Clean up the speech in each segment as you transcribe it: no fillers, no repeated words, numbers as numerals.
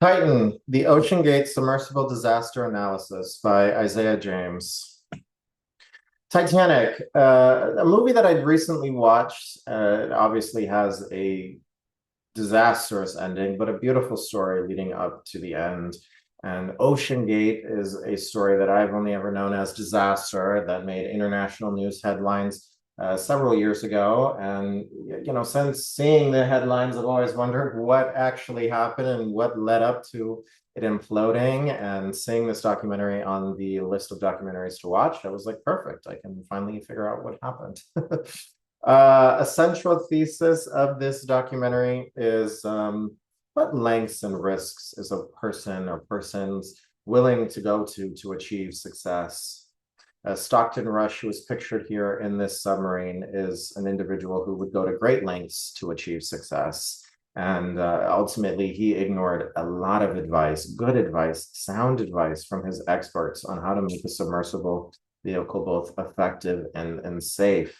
Titan, the Oceangate Submersible Disaster Analysis by Isaiah James. Titanic, a movie that I'd recently watched. It obviously has a disastrous ending, but a beautiful story leading up to the end. And Oceangate is a story that I've only ever known as disaster that made international news headlines several years ago. And, since seeing the headlines, I've always wondered what actually happened and what led up to it imploding. And seeing this documentary on the list of documentaries to watch, I was like, perfect. I can finally figure out what happened. A central thesis of this documentary is what lengths and risks is a person or persons willing to go to achieve success. Stockton Rush, who is pictured here in this submarine, is an individual who would go to great lengths to achieve success. And ultimately, he ignored a lot of advice, good advice, sound advice from his experts on how to make a submersible vehicle both effective and safe.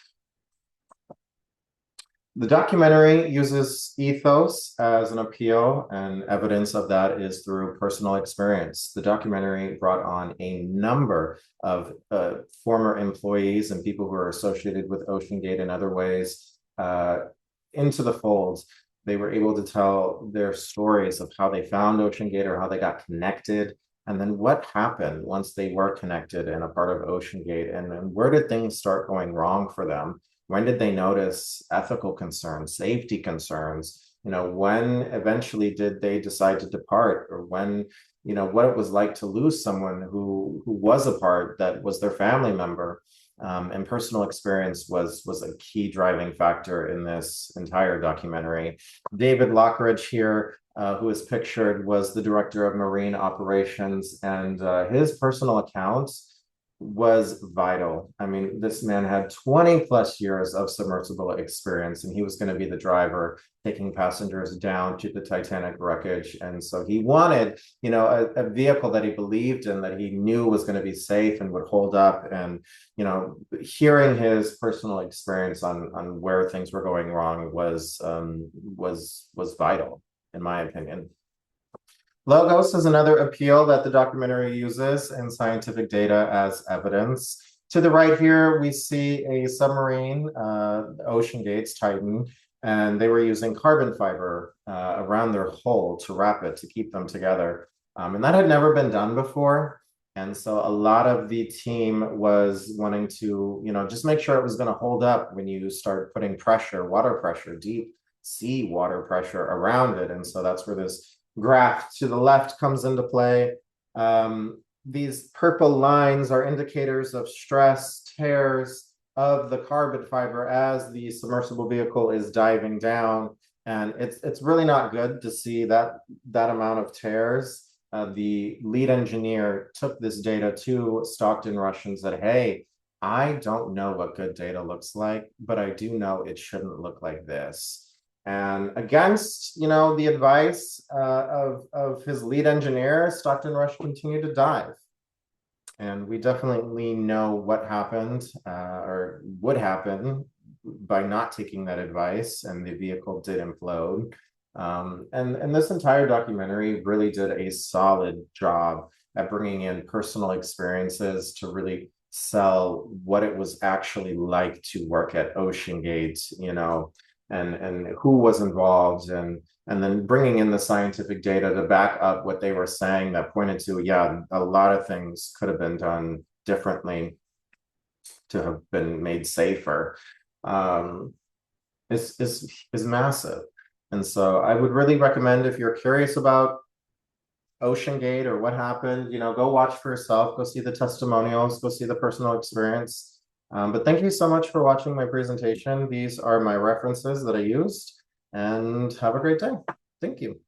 The documentary uses ethos as an appeal, and evidence of that is through personal experience. The documentary brought on a number of former employees and people who are associated with Oceangate in other ways into the fold. They were able to tell their stories of how they found Oceangate or how they got connected, and then what happened once they were connected and a part of Oceangate, and where did things start going wrong for them. When did they notice ethical concerns, safety concerns? When eventually did they decide to depart, or when, what it was like to lose someone who was a part that was their family member. And personal experience was a key driving factor in this entire documentary. David Lockridge here, who is pictured, was the director of marine operations, and his personal accounts was vital. I mean, this man had 20 plus years of submersible experience, and he was going to be the driver taking passengers down to the Titanic wreckage. And so he wanted, a vehicle that he believed in, that he knew was going to be safe and would hold up. And, hearing his personal experience on where things were going wrong was vital, in my opinion. Logos is another appeal that the documentary uses in scientific data as evidence. To the right here, we see a submarine, Oceangate's Titan, and they were using carbon fiber around their hull to wrap it, to keep them together. And that had never been done before. And so a lot of the team was wanting to, just make sure it was going to hold up when you start putting pressure, water pressure, deep sea water pressure around it. And so that's where this graph to the left comes into play. These purple lines are indicators of stress, tears of the carbon fiber as the submersible vehicle is diving down. And it's really not good to see that amount of tears. The lead engineer took this data to Stockton Rush and said, hey, I don't know what good data looks like, but I do know it shouldn't look like this. And against, the advice of his lead engineer, Stockton Rush continued to dive. And we definitely know what happened or would happen by not taking that advice, and the vehicle did implode. And this entire documentary really did a solid job at bringing in personal experiences to really sell what it was actually like to work at Oceangate, and who was involved, and then bringing in the scientific data to back up what they were saying that pointed to, yeah, a lot of things could have been done differently to have been made safer, is massive. And so I would really recommend, if you're curious about Oceangate or what happened, go watch for yourself, go see the testimonials, go see the personal experience. But thank you so much for watching my presentation. These are my references that I used, and have a great day. Thank you.